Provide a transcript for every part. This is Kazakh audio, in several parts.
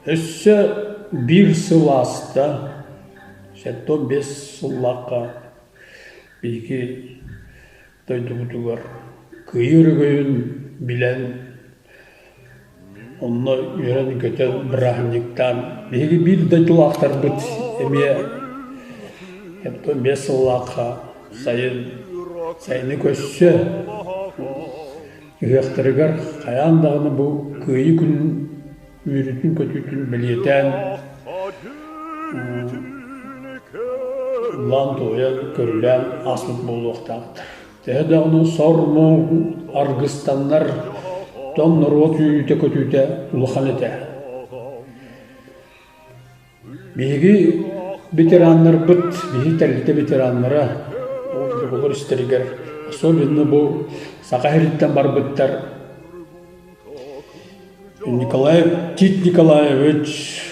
Өссө бир сыласта, шетто 5 сыллаққа бейки тойдубутугар кыйыргöyүн билен онно үйрен көтен брахниктан бейки бир дайтулақтар бұт эме шетто 5 сыллаққа сайыны көссө үйектірігер қаяндағыны бұл кыйы күн үйрітін көтүтін білетен лан тоян көрілен асылып болуқтақтыр. Тәдәғыны сорму аргыстаннар том нұрот үйіте көтүте ұлықан еті. Бейгі ветераннар бұт, бейгі тәлікті ветераннары олар істерігер. Особенно бұл Сақахириттен бар бұттар. Тит Николаевич,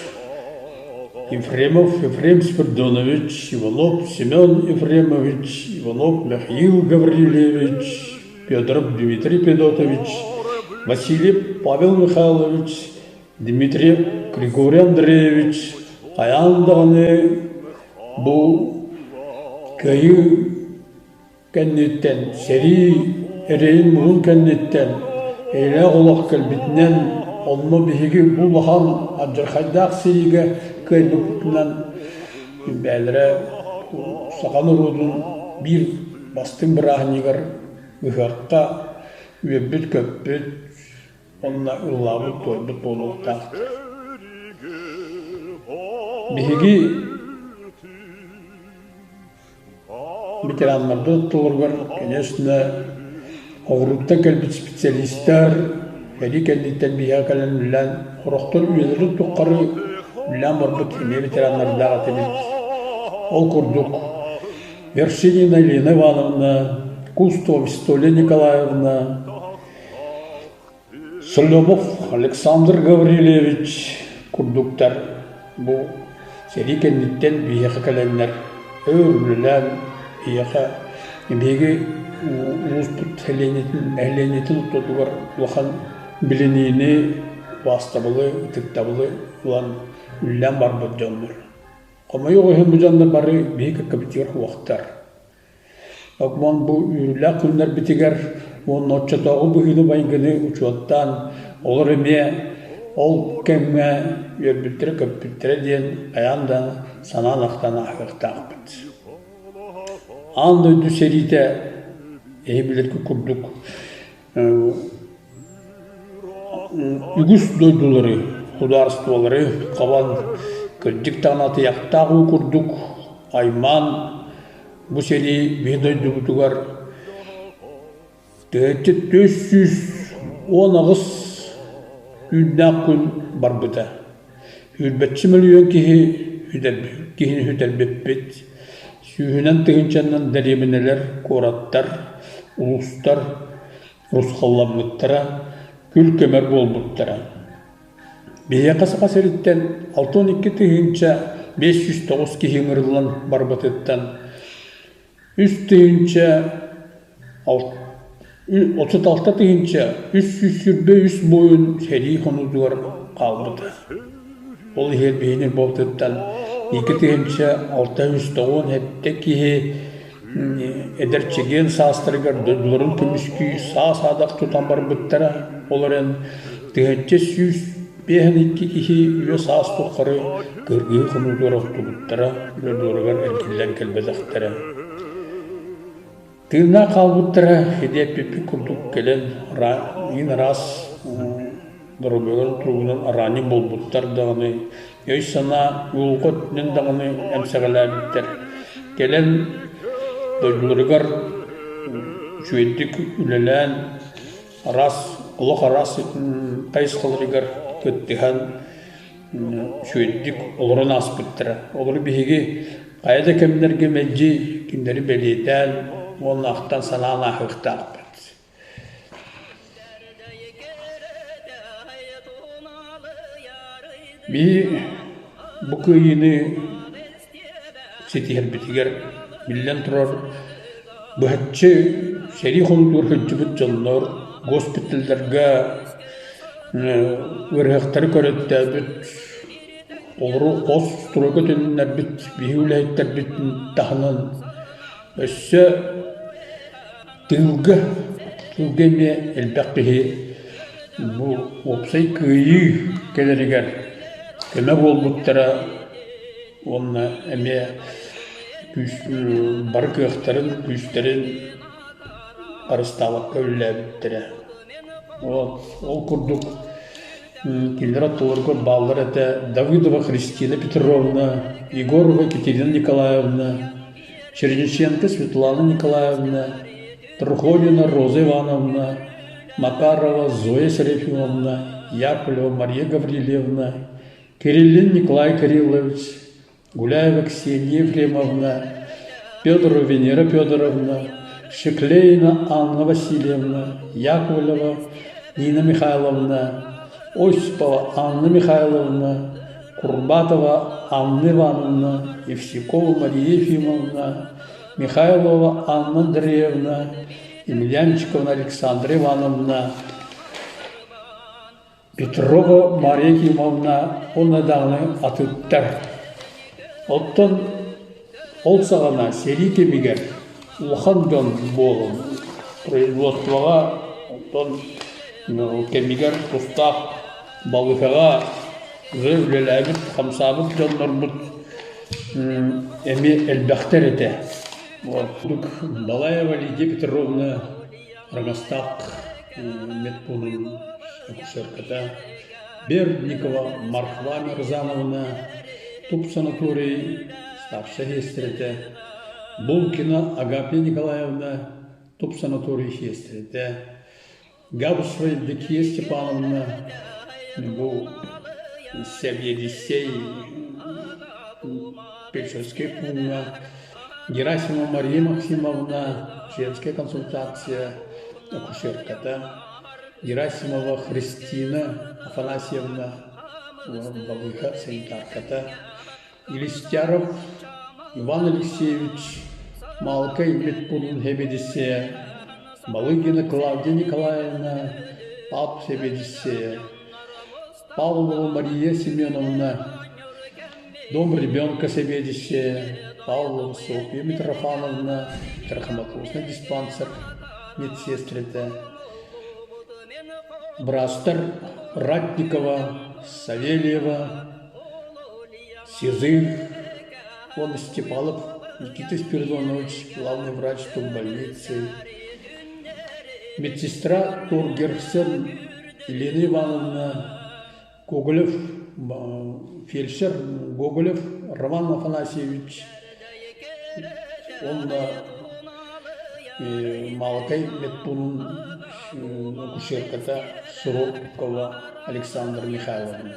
Ефремов, Ефрем Спиридонович, Иванов, Семен Ефремович, Иванов, Михаил Гаврилевич, Петров Дмитрий Федотович, Василий Павел Михайлович, Дмитриев Григорий Андреевич, аяндағыны бұл көйі кәннеттен, сәрі әрейін мұғын кәннеттен, әйлі олақ кәлбетінен, онны бейгі бұл баған аджархайдақ сейігі көйбікінен бәлірі саған ұрудың бір бастың бір ағынығыр үхаққа өбіт көпбіт, онына ұллабы тойбіт болуқтақты. Бейгі ветеранларды тұлырғыр, конечно, оғырықта кәлбіт специалистер, әли кәлдеттен бейға кәлін үлән, ұрықтыр үйелері тұққары үлән бұрбыт еме ветеранлардағы тәбет. Ол күрдік Вершинина Елена Ивановна, Кустова Вистоля Николаевна, Соломов Александр Гаврилевич күрдіктер. Бұл сәли кәлдеттен бейға кәлінлер, өрлілән, бейға бейгі ұлыспыт әленетін ұттатуғар ұлақан білінейіне бастабылы, үтіктабылы ұлан үллән бар бұд жанлар. Қомай оғайын бұд жанлар бары бейгі кәбітер уақыттар. Ақман бұл үллә күнлер бітігер, оның отчатағы бұғыны байыңгіні ұчуаттан, олар еме, ол кәмге өрбіттірі көпбіттірі ден аян санан ақтан ақықтақ біт. Аңды дүсерите әйбілерге күрдік. Үгіс дойдулары, хударстволары, қабан көрдік тағнаты яқтағы күрдік. Айман бұл сәлі бейдойды бұтығар. Тәтті 410 ағыз үйдінақ күн бар бұта. Үрбәтші миллион кейін хүтәлбеппет. Сүйінен тігіншаннан дәремінелер, кораттар, ұлыстар, рұсқалламыттара, күл көмір болбыттара. Бейе қасы-қасыреттен 6-12 тігінші 509 кейін ұрылан барбатыттан, үст тігінші 36 тігінші 323 бойын сәрі қонудығар қалбыды. Ол ел бейінен болтыттан 2 тігінші 610 әпті кейі әдірчеген састырығар дөділерін күміскі садақ тұтан бар бұттара. Оларын тігінші 102 кейі үйе сас тұққары көргі құнудығар оқты бұттара. Дөділерігер әркелден кәлбезақтара. Тығына қалбыттара едеппепі күрдік келен ең рас дұрыбығын тұрғынан арани бол бұттар дағыны. Өй сана ұлғытнен дағыны әмсәғілі біттер. Келен дойдылырығар жүйеттік үлелән арас, ұлық арас қайс қылырығар көттіған жүйеттік олырын ас біттірі. Олыры бейге қайда кәмінерге мәлжі кімдері бәлетән, оның ақтан санаң ақықты ақпет. Бұл көйіні сетихер бітігер білден тұрар бұхатчы сәрі қонуғыр хөтчі бұт жалынар госпиталдарға өріқтары көрітті бүт Олору қос тұрығы төнінер біт, бейуләйттер біттін тағынан. Өссі тылгыме әлбәқпігі бұл опсай күйі келерігер. Көмі болбуттара онна әме бар күйіқтарын, күйістерін арысталыққа өлләбіттірі. Ол күрдік келдер аттыларға балдар әті Давыдова Христина Петровна, Егорова Екатерина Николаевна, Черниченко Светлана Николаевна, Трухонина Роза Ивановна, Макарова Зоя Серефимовна, Яковлева Мария Гаврилевна, Кириллин Николай Кириллович, Гуляева Ксения Ефремовна, Федорова Венера Федоровна, Шеклеина Анна Васильевна, Яковлева Нина Михайловна, Осипова Анна Михайловна, Курбатова Анна Ивановна, Евсюкова Мария Ефимовна, Михайлова Анна Андреевна, Емельянчиковна Александра Ивановна, Петрова Мария Ефимовна, онадағыны атыттар. Оттан ол сағана сери кемегер ұлхандан болын производствоға оттан кемегер тұстақ балықаға үлеләбіт, қамсабыт жонлар бұд әме әлбәқтер еті. Балаева Лидия Петровна Рогостақ медпунын акушерката, Бердникова Марфа Мирзановна Туп санаторий старшая сестрите, Булкина Агапия Николаевна Туп санаторий сестрите, Габусова Евдокия Степановна Бул семья детей Печерский пункт, Герасимова Мария Максимовна женская консультация акушерката, Герасимова Христина Афанасьевна Балыха санитарката, Илистяров Иван Алексеевич Малкай медпунын хебедисе, Малыгина Клавдия Николаевна Пап хебедисе, Павлова Мария Семеновна Дом ребенка хебедисе, Павлова Софья Митрофановна Трахоматозный диспансер медсестрите, Брастер Ратникова Савельева, Сизых, он Степалов, Никита Спиридонович, главный врач больницы, медсестра Тургерсен Елена Ивановна, Гоголев, фельдшер Гоголев Роман Афанасьевич, он Малакай медпунын акушерката Суровкова Александра Михайловна.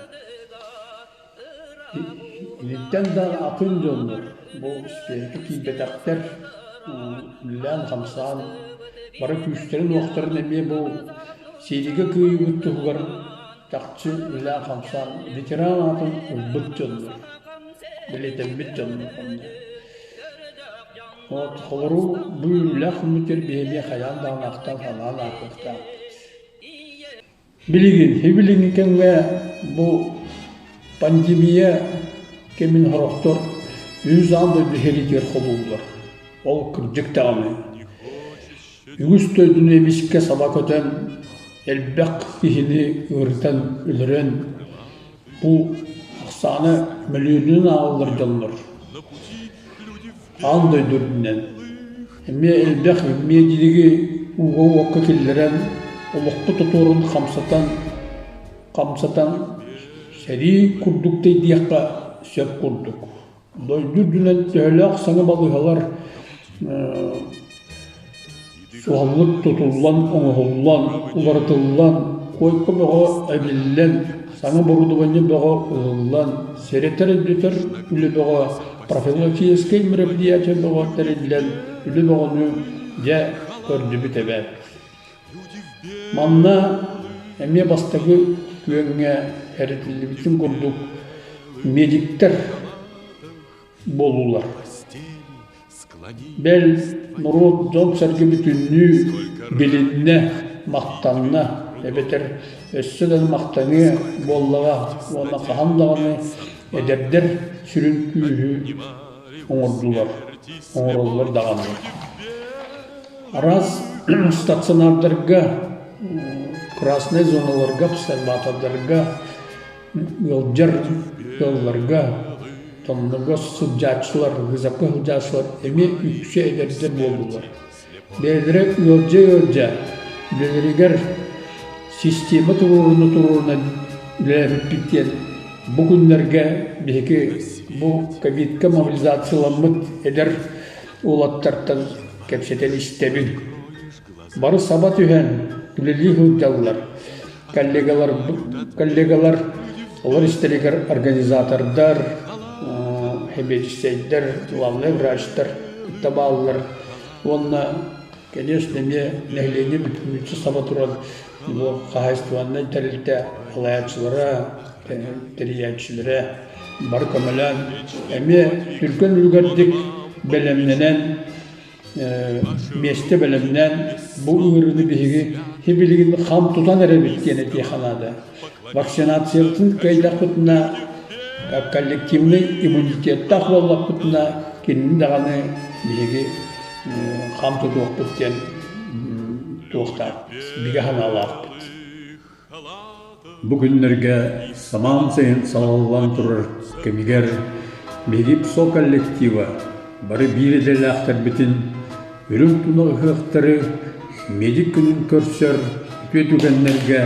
Илиттен да атын жонdur. Бұл спеки кейбетақтар үллән қамсан бары күштерін уақыттарын әме бұл сейдегі көй өттіғығар тақчы үллән қамсан ветеран атын ұлбыт жонdur. Білетен бит жонdur. Қолыру бұл үллән құмытер бейме қаян дағын ақтан қанан ақықта. Білеген екенге бұл пандемия кемін ғырықтыр өз аңды дүхелетер қолуылар. Ол күрдік тағаны. Үгіс төйдің емеске саба көтен әлбәқ кехіне өртен үлірен бұл ақсаны миллионын ауылыр жонлар. Аңды дүрдінен. Әме әлбәқ медилігі ұға оққа келдерен ұлықты тұтырын қамсатан сәри күрдіктей дейққа сөп күрдік. Дойдүрдүнен төхілі ақсаңы балығалар суғаллық тұтылан, оңғылан, ұлартылан, койқы бұға әбіллен, саңы бұрудываны бұға ұлылан, сереттер әбілетер үлі бұға профилактический мероприятие бұға тәрелден, үлі бұғаны де көрді бітебе. Манна әме бастағы күйеңе әрітілі бітін күрдік медиктер болулар. Бәл нұрот жон сәргі бүтінні білінне, мақтанна, әбетер өссіден мақтаны боллаға, оны қағандағаны Ederdер sürün kүйü оңордулар, оңороллар дағанлар. Раз стационардарға, красный зоналарға, обсерваторларға, ылжар ылларға, тонныға сылжачылар, ғызапқа сылжачылар, әме үксе әдердер болдылар. Бәлдері ылжа, бәлдерігер система тұруына біләбіт біттен бұл күндерге бекі бұл ковидқа мобилизацияланмыт әдер олаттартан кәпсетен істебін. Бары сабат үйен үлелі ғылжалылар, коллегалар, олар істелегер организатордар, хебетістейдер, главный врачтар, табалылар. Онна, конечно, нәхлене бүтінінші сабат тұран қағайстуаннан тәрілті алаятшылары, тәріятшылары бар көмілен. Әме сүркен үлгердік бәлемненен, месті бәлемнен бұл үйіріні бейгі хебелігін қам тұтан әрі біткені дейханады. Вакцинациялықтың қайдақ бұтына коллективный иммунитетті ақваллақ бұтына кенінің дағаны бейгі қам тұтуық бұттен туықтар, бігі ханалақ бұт. Бүгінлерге саман сайын салалан тұрыр кемігер бейгі псо коллектива бары бейредел ақтар бітін үрім тұнығы қықтары медик күнін көрсер өтетугенлерге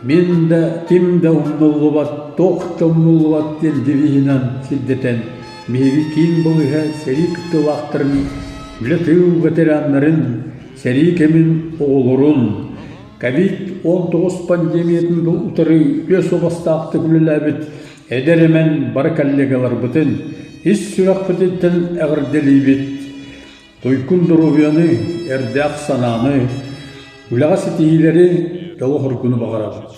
мен да тем да умнулы бат, тоқта умнулы бат ден девейінен сілдетен бейгі кейін бұлыға сәрі күтті лақтырын үлетіл ветеранларын сәрі кемін оғылырын COVID-19 пандемиятын бұл ұтыры өс обастақты күліләбіт әдеремен бар коллегалар бұтын ес сұрақ бұтеттен әғірделей бет тойкун дұрубияны әрдәқ сананы үліға сетейлері жолы құркуны бағарабыт.